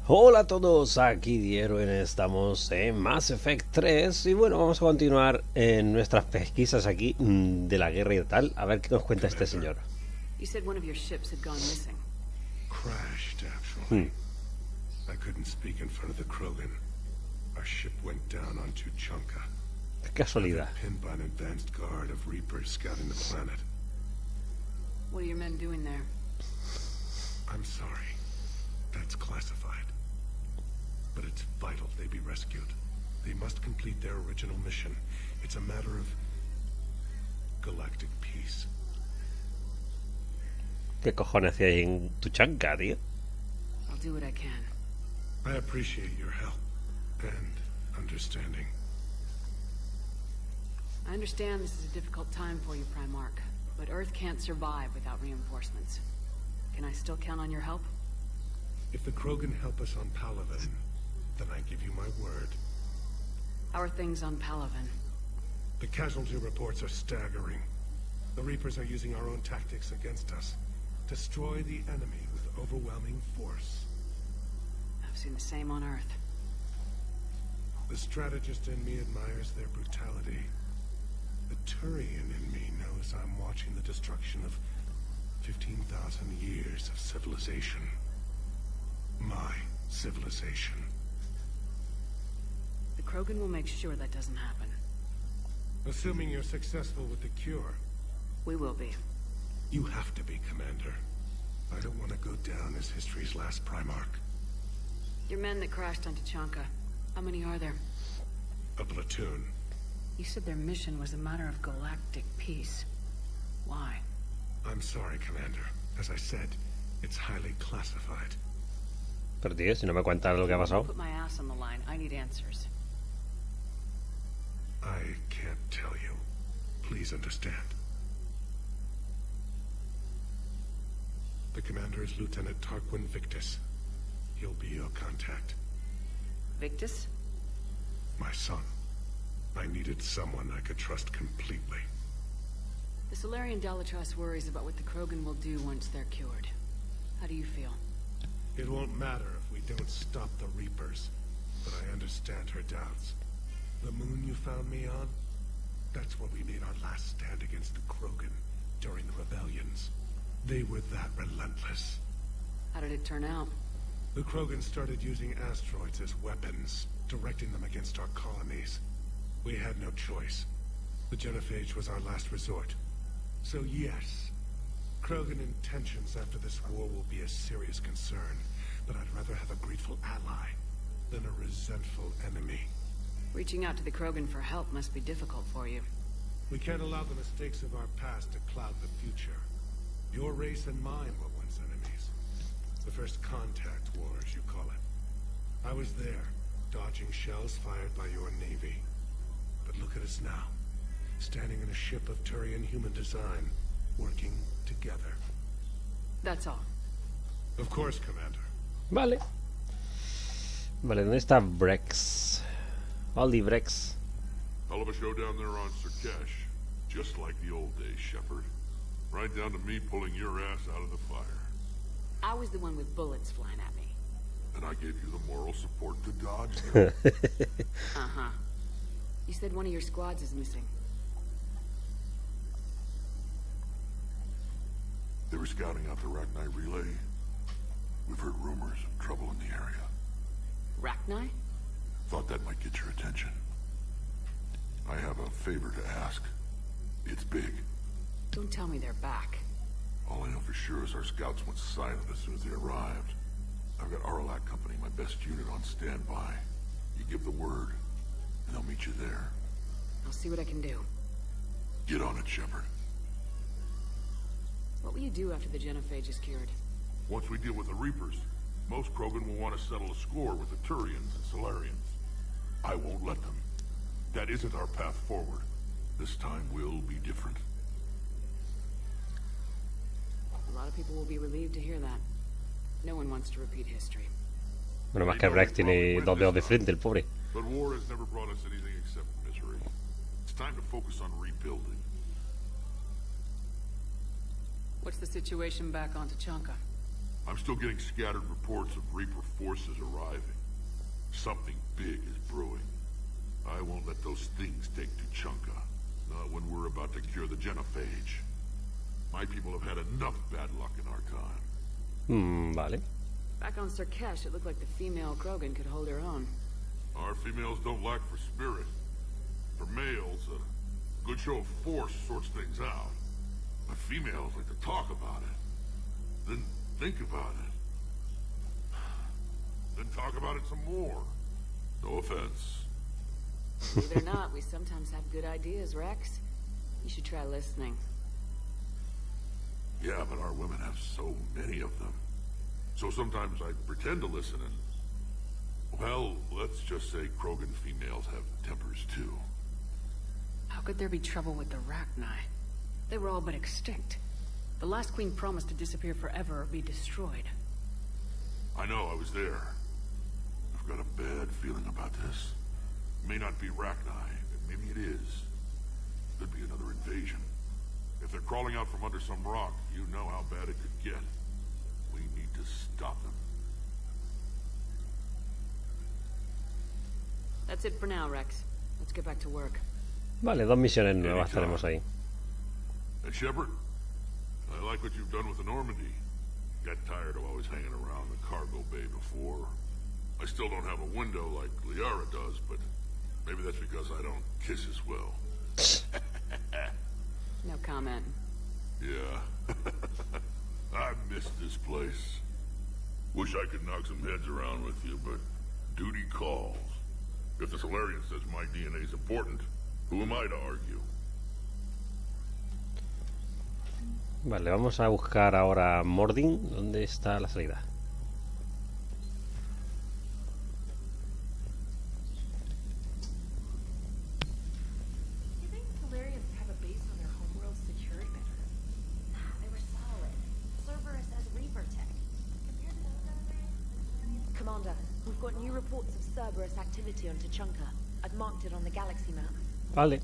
Hola a todos, aquí Eruen, estamos en Mass Effect 3 y bueno, vamos a continuar en nuestras pesquisas aquí de la guerra y tal, a ver qué nos cuenta este señor. You said one of your ships had gone missing. Crashed, actually. I couldn't speak in front of the Krogan. Our ship went down on Tuchanka. Qué casualidad. Pinned by an advanced guard of Reapers scouting the planet. What are your men doing there? I'm sorry. That's classified. But it's vital they be rescued. They must complete their original mission. It's a matter of galactic peace. ¿Qué cojones hacía ahí en Tuchanka, tío? I'll do what I can. I appreciate your help and understanding. I understand this is a difficult time for you, Primarch, but Earth can't survive without reinforcements. Can I still count on your help? If the Krogan help us on Palaven, then I give you my word. How are things on Palaven? The casualty reports are staggering. The Reapers are using our own tactics against us. Destroy the enemy with overwhelming force. I've seen the same on Earth. The strategist in me admires their brutality. The Turian in me knows I'm watching the destruction of 15,000 years of civilization. My civilization. The Krogan will make sure that doesn't happen. Assuming you're successful with the cure. We will be. You have to be, Commander. I don't want to go down as history's last Primarch. Your men that crashed on Tuchanka, how many are there? A platoon. You said their mission was a matter of galactic peace. Why? I'm sorry, Commander. As I said, it's highly classified. Pero tío, si no me cuentas lo que ha pasado. Put my ass on the line. I need answers. I can't tell you. Please understand. The commander is Lieutenant Tarquin Victus. He'll be your contact. Victus? My son. I needed someone I could trust completely. The Solarian Dalatrass worries about what the Krogan will do once they're cured. How do you feel? It won't matter if we don't stop the Reapers, but I understand her doubts. The moon you found me on? That's where we made our last stand against the Krogan during the rebellions. They were that relentless. How did it turn out? The Krogan started using asteroids as weapons, directing them against our colonies. We had no choice. The genophage was our last resort. So yes, Krogan intentions after this war will be a serious concern, but I'd rather have a grateful ally than a resentful enemy. Reaching out to the Krogan for help must be difficult for you. We can't allow the mistakes of our past to cloud the future. Your race and mine were once enemies. The first contact war, as you call it. I was there, dodging shells fired by your navy. But look at us now, standing in a ship of Turian human design, working together. That's all. Of course, Commander. Vale. Vale, ¿dónde está Brex? Aldi Brex. Hell of a show down there on Surkesh. Just like the old days, Shepard. Right down to me pulling your ass out of the fire. I was the one with bullets flying at me. And I gave you the moral support to dodge them. Uh-huh. You said one of your squads is missing. They were scouting out the Rachni relay. We've heard rumors of trouble in the area. Rachni? Thought that might get your attention. I have a favor to ask. It's big. Don't tell me they're back. All I know for sure is our scouts went silent as soon as they arrived. I've got Aralac Company, my best unit, on standby. You give the word, and they'll meet you there. I'll see what I can do. Get on it, Shepard. What will you do after the genophage is cured? Once we deal with the Reapers, most Krogan will want to settle a score with the Turians and Solarians. I won't let them. That isn't our path forward. This time will be different. A lot of people will be relieved to hear that. No one wants to repeat history. Bueno, más que Brex tiene dos dedos de frente, el pobre. But war has never brought us anything except misery. It's time to focus on rebuilding. What's the situation back on Tuchanka? I'm still getting scattered reports of Reaper forces arriving. Something big is brewing. I won't let those things take Tuchanka. Not when we're about to cure the genophage. My people have had enough bad luck in our time. Vale. Back on Sarkesh, it looked like the female Krogan could hold her own. Our females don't lack for spirit. For males, a good show of force sorts things out. But females like to talk about it. Then think about it. Then talk about it some more. No offense. Believe it or not, we sometimes have good ideas, Rex. You should try listening. Yeah, but our women have so many of them. So sometimes I pretend to listen and... Well, let's just say Krogan females have tempers too. How could there be trouble with the Rachni? They were all but extinct. The last queen promised to disappear forever or be destroyed. I know, I was there. I've got a bad feeling about this. It may not be Rachni, maybe it is. Could be another invasion. If they're crawling out from under some rock, you know how bad it could get. We need to stop them. That's it for now, Rex. Let's get back to work. Vale, 2 misiones nuevas tenemos ahí. And Shepard, I like what you've done with the Normandy. Got tired of always hanging around the cargo bay before. I still don't have a window like Liara does, but maybe that's because I don't kiss as well. No comment. Yeah. I miss this place. Wish I could knock some heads around with you, but duty calls. If the Solarian says my DNA is important, who am I to argue? Vale, vamos a buscar ahora Mordin. ¿Dónde está la salida? You think Solarians have a base on their homeworld secured better? Nah, they were solid. Cerberus as Reaper tech. Compared to those other... Commander, we've got new reports of Cerberus activity on Tuchanka. I've marked it on the galaxy map. Vale.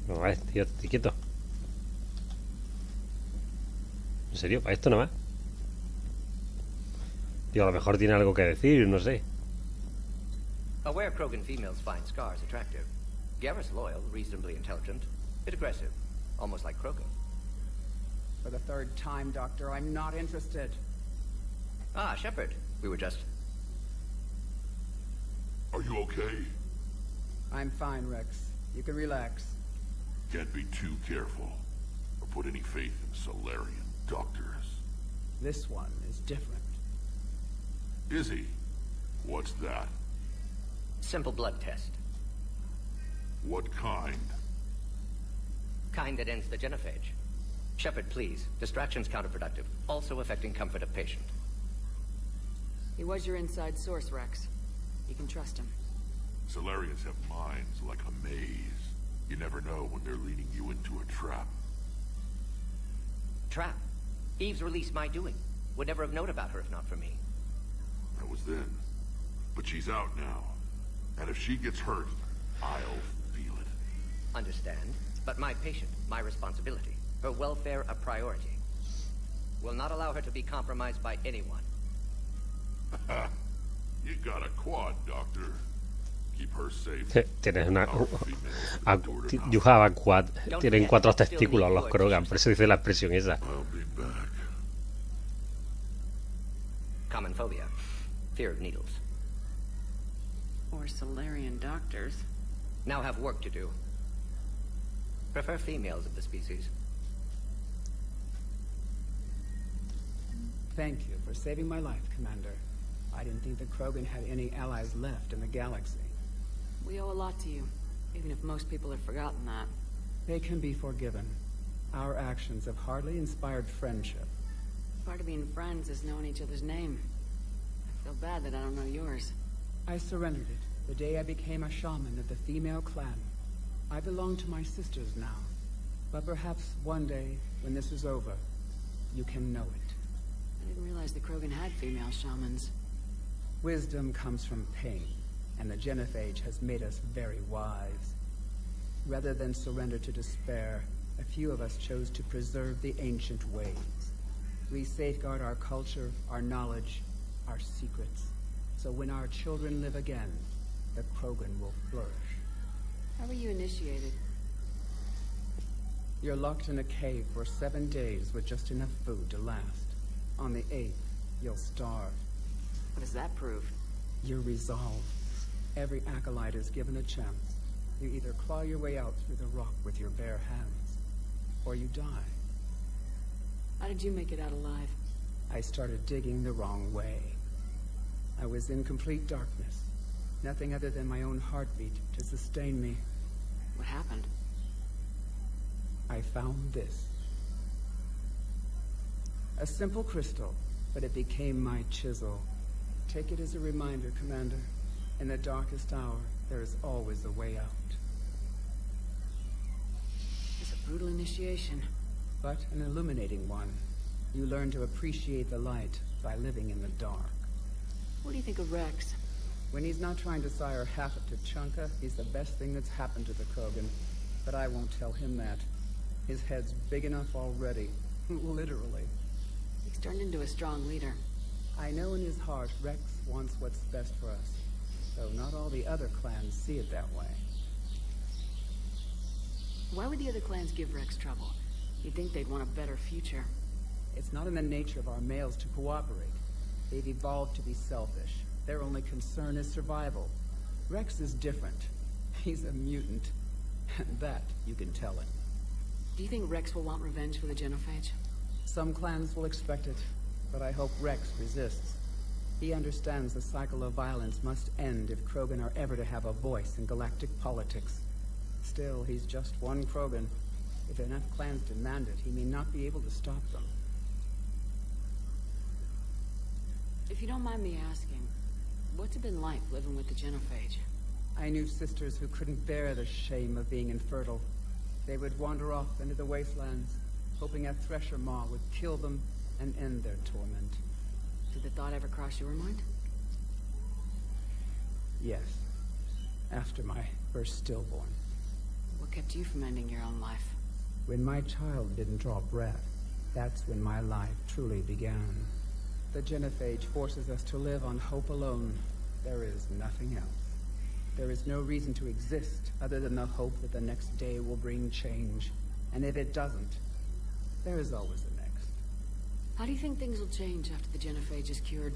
No, vale, tío, estoy quieto. ¿En serio? ¿Para esto nomás? Tío, a lo mejor tiene algo que decir, no sé. Aware Krogan females find scars attractive. Garrus loyal, reasonably intelligent, bit aggressive, almost like Krogan. For the 3rd time, Doctor, I'm not interested. Ah, Shepard, we were just... Are you okay? I'm fine, Rex. You can relax. Can't be too careful, or put any faith in Solarian doctors. This one is different. Is he? What's that? Simple blood test. What kind? Kind that ends the genophage. Shepard, please. Distraction's counterproductive, also affecting comfort of patient. He was your inside source, Rex. You can trust him. Solarians have minds like a maze. You never know when they're leading you into a trap. Trap. Eve's release my doing. Would never have known about her if not for me. That was then. But she's out now. And if she gets hurt, I'll feel it. Understand. But my patient, my responsibility. Her welfare a priority. Will not allow her to be compromised by anyone. You got a quad, Doctor. Keep her safe. Tienes una... Our females have endured enough. You have a quad. Tienen 4 testículos los Krogan, por eso dice la expresión esa. I'll be back. Common phobia. Fear of needles. Or Solarian doctors. Now have work to do. Prefer females of the species. Thank you for saving my life, Commander. I didn't think the Krogan had any allies left in the galaxy. We owe a lot to you, even if most people have forgotten that. They can be forgiven. Our actions have hardly inspired friendship. Part of being friends is knowing each other's name. I feel bad that I don't know yours. I surrendered it the day I became a shaman of the female clan. I belong to my sisters now. But perhaps one day, when this is over, you can know it. I didn't realize the Krogan had female shamans. Wisdom comes from pain, and the genophage has made us very wise. Rather than surrender to despair, a few of us chose to preserve the ancient ways. We safeguard our culture, our knowledge, our secrets. So when our children live again, the Krogan will flourish. How were you initiated? You're locked in a cave for 7 days with just enough food to last. On the 8th, you'll starve. What does that prove? Your resolve. Every acolyte is given a chance. You either claw your way out through the rock with your bare hands, or you die. How did you make it out alive? I started digging the wrong way. I was in complete darkness. Nothing other than my own heartbeat to sustain me. What happened? I found this. A simple crystal, but it became my chisel. Take it as a reminder, Commander. In the darkest hour, there is always a way out. It's a brutal initiation. But an illuminating one. You learn to appreciate the light by living in the dark. What do you think of Rex? When he's not trying to sire half of Tuchanka, he's the best thing that's happened to the Krogan. But I won't tell him that. His head's big enough already. Literally. He's turned into a strong leader. I know in his heart Rex wants what's best for us. Though not all the other clans see it that way. Why would the other clans give Rex trouble? You'd think they'd want a better future. It's not in the nature of our males to cooperate. They've evolved to be selfish. Their only concern is survival. Rex is different. He's a mutant. And that you can tell him. Do you think Rex will want revenge for the genophage? Some clans will expect it, but I hope Rex resists. He understands the cycle of violence must end if Krogan are ever to have a voice in galactic politics. Still, he's just one Krogan. If enough clans demand it, he may not be able to stop them. If you don't mind me asking, what's it been like living with the genophage? I knew sisters who couldn't bear the shame of being infertile. They would wander off into the wastelands, hoping a thresher maw would kill them and end their torment. Did the thought ever cross your mind? Yes. After my first stillborn. What kept you from ending your own life? When my child didn't draw breath, that's when my life truly began. The genophage forces us to live on hope alone. There is nothing else. There is no reason to exist other than the hope that the next day will bring change. And if it doesn't, there is always the next. How do you think things will change after the genophage is cured?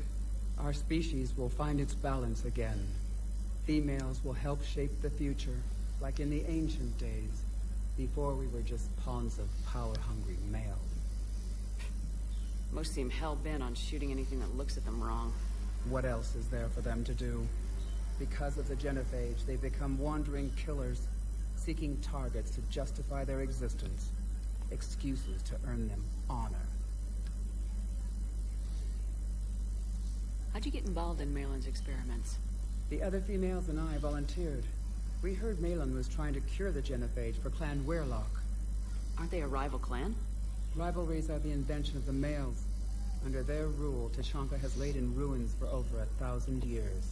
Our species will find its balance again. Females will help shape the future, like in the ancient days, before we were just pawns of power-hungry males. Most seem hell-bent on shooting anything that looks at them wrong. What else is there for them to do? Because of the genophage, they've become wandering killers, seeking targets to justify their existence, excuses to earn them honor. How'd you get involved in Malin's experiments? The other females and I volunteered. We heard Malin was trying to cure the genophage for Clan Werelock. Aren't they a rival clan? Rivalries are the invention of the males. Under their rule, Tuchanka has laid in ruins for over 1,000 years.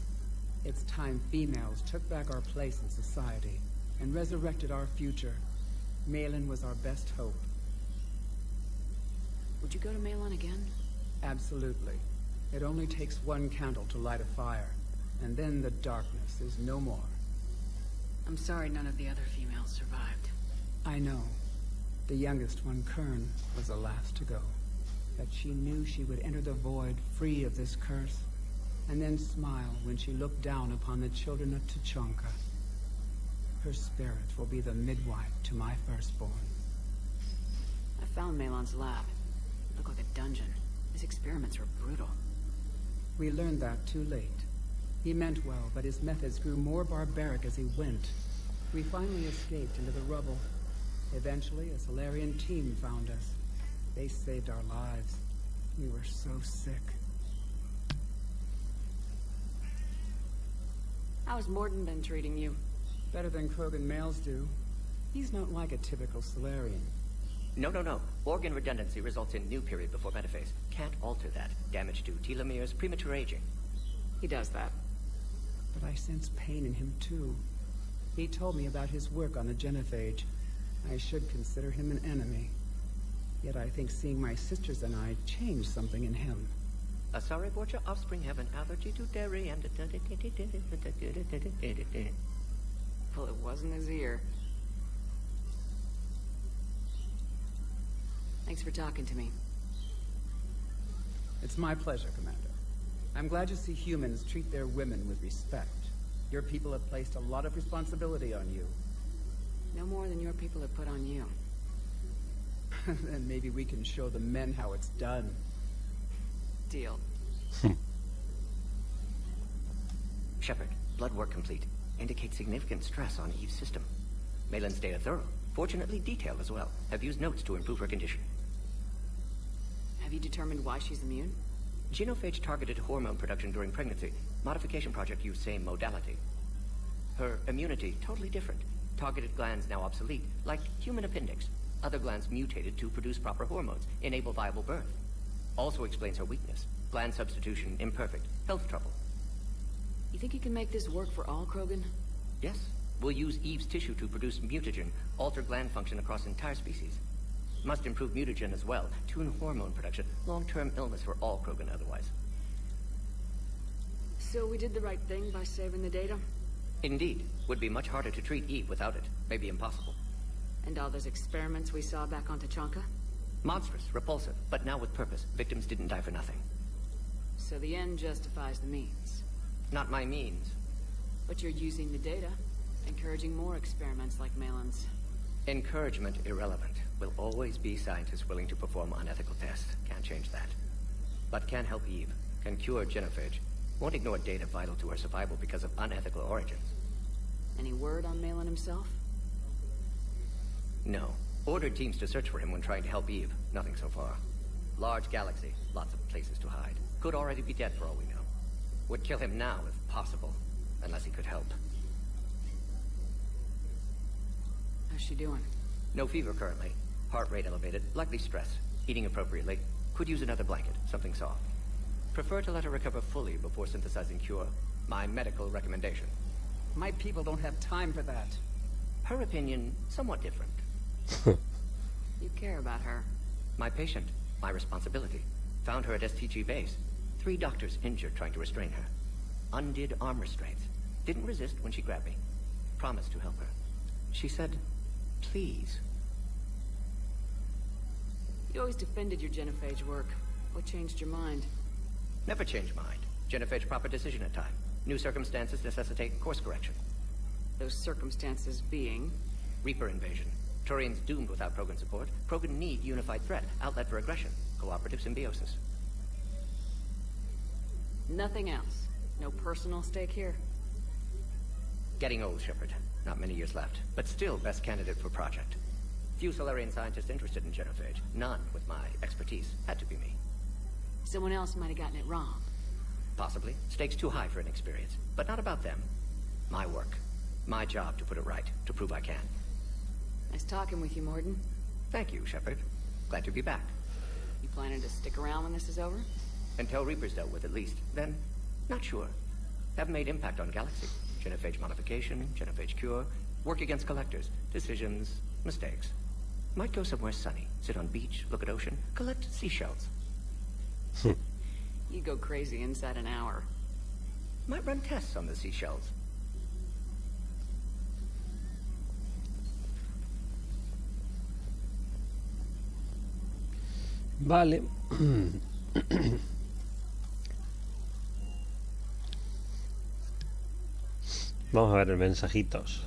It's time females took back our place in society and resurrected our future. Malin was our best hope. Would you go to Malin again? Absolutely. It only takes one candle to light a fire, and then the darkness is no more. I'm sorry none of the other females survived. I know. The youngest one, Kern, was the last to go. But she knew she would enter the void free of this curse, and then smile when she looked down upon the children of Tuchanka. Her spirit will be the midwife to my firstborn. I found Malin's lab. It looked like a dungeon. His experiments were brutal. We learned that too late. He meant well, but his methods grew more barbaric as he went. We finally escaped into the rubble. Eventually, a Solarian team found us. They saved our lives. We were so sick. How's Morden been treating you? Better than Krogan males do. He's not like a typical Solarian. No. Organ redundancy results in new period before metaphase. Can't alter that. Damage to telomeres, premature aging. He does that. But I sense pain in him, too. He told me about his work on the genophage. I should consider him an enemy. Yet I think seeing my sisters and I changed something in him. Sorry, but your offspring have an allergy to dairy and... Well, it wasn't his ear. Thanks for talking to me. It's my pleasure, Commander. I'm glad to see humans treat their women with respect. Your people have placed a lot of responsibility on you. No more than your people have put on you. Then maybe we can show the men how it's done. Deal. Shepard, blood work complete. Indicates significant stress on Eve's system. Malin's data thorough. Fortunately detailed as well. Have used notes to improve her condition. Have you determined why she's immune? Genophage targeted hormone production during pregnancy. Modification project used same modality. Her immunity, totally different. Targeted glands now obsolete, like human appendix. Other glands mutated to produce proper hormones, enable viable birth. Also explains her weakness. Gland substitution imperfect. Health trouble. You think you can make this work for all Krogan? Yes. We'll use Eve's tissue to produce mutagen, alter gland function across entire species. Must improve mutagen as well, tune hormone production. Long-term illness for all Krogan otherwise. So we did the right thing by saving the data? Indeed. Would be much harder to treat Eve without it. Maybe impossible. And all those experiments we saw back on Tachanka? Monstrous, repulsive, but now with purpose. Victims didn't die for nothing. So the end justifies the means. Not my means. But you're using the data, encouraging more experiments like Malin's. Encouragement irrelevant. Will always be scientists willing to perform unethical tests. Can't change that. But can help Eve. Can cure genophage. Won't ignore data vital to her survival because of unethical origins. Any word on Malin himself? No. Ordered teams to search for him when trying to help Eve. Nothing so far. Large galaxy. Lots of places to hide. Could already be dead for all we know. Would kill him now if possible. Unless he could help. How's she doing? No fever currently. Heart rate elevated. Likely stress. Eating appropriately. Could use another blanket. Something soft. Prefer to let her recover fully before synthesizing cure. My medical recommendation. My people don't have time for that. Her opinion, somewhat different. You care about her. My patient. My responsibility. Found her at STG base. 3 doctors injured trying to restrain her. Undid arm restraints. Didn't resist when she grabbed me. Promised to help her. She said, please. You always defended your genophage work. What changed your mind? Never change mind. Genophage proper decision at time. New circumstances necessitate course correction. Those circumstances being? Reaper invasion. Turians doomed without Krogan support. Krogan need unified threat. Outlet for aggression. Cooperative symbiosis. Nothing else. No personal stake here. Getting old, Shepard. Not many years left. But still best candidate for project. Few Solarian scientists interested in genophage. None with my expertise. Had to be me. Someone else might have gotten it wrong. Possibly. Stakes too high for inexperience. But not about them. My work. My job to put it right. To prove I can. Nice talking with you, Morden. Thank you, Shepard. Glad to be back. You planning to stick around when this is over? Until Reaper's dealt with, at least. Then, not sure. Have made impact on Galaxy. Genophage modification, genophage cure, work against collectors, decisions, mistakes. Might go somewhere sunny, sit on beach, look at ocean, collect seashells. You go crazy inside an hour. Might run tests on the seashells. Vale. Vamos a ver mensajitos.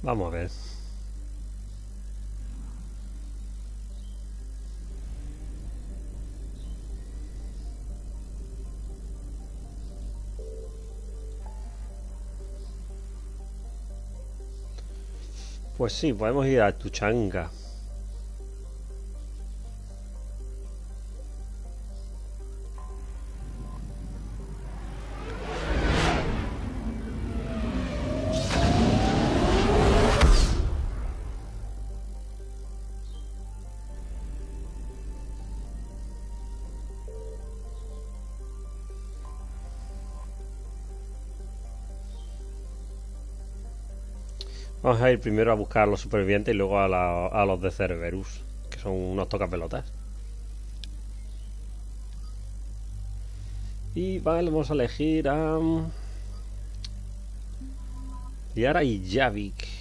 Vamos a ver. Pues sí, podemos ir a Tuchanga. Vamos a ir primero a buscar a los supervivientes y luego a los de Cerberus, que son unos tocapelotas. Y vale, vamos a elegir a Yara y Javik.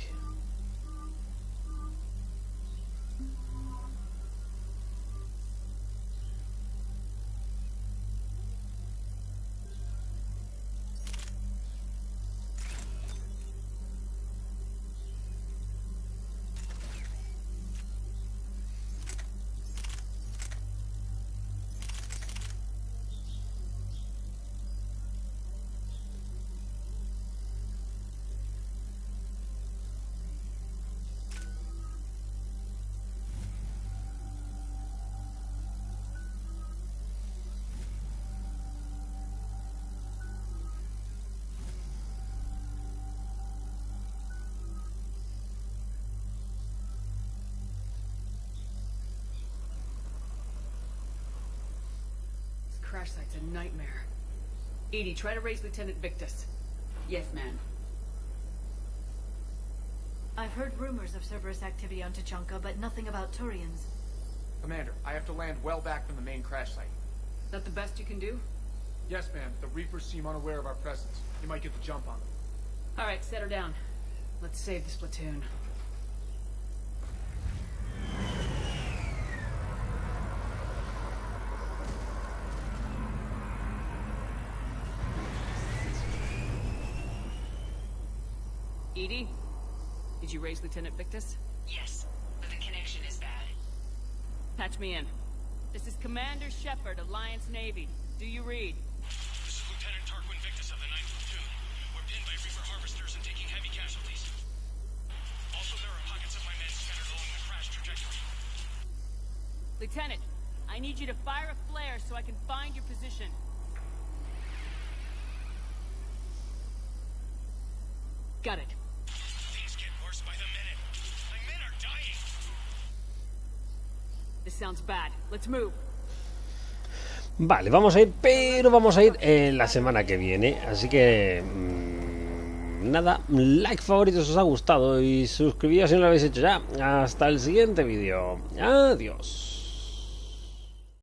Crash site's a nightmare. Edie, try to raise Lieutenant Victus. Yes, ma'am. I've heard rumors of Cerberus activity on Tuchanka, but nothing about Turians. Commander, I have to land well back from the main crash site. Is that the best you can do? Yes, ma'am. The Reapers seem unaware of our presence. You might get the jump on them. All right, set her down. Let's save this platoon. Edie, did you raise Lieutenant Victus? Yes, but the connection is bad. Patch me in. This is Commander Shepard, Alliance Navy. Do you read? This is Lieutenant Tarquin Victus of the 9th Platoon. We're pinned by Reaper harvesters and taking heavy casualties. Also, there are pockets of my men scattered along the crash trajectory. Lieutenant, I need you to fire a flare so I can find your position. Got it. Things get worse by the minute. My men are dying. This sounds bad. Let's move. Vale, vamos a ir, pero vamos a ir la semana que viene. Así que nada, like, favorito si os ha gustado y suscribíos si no lo habéis hecho ya. Hasta el siguiente vídeo. Adiós.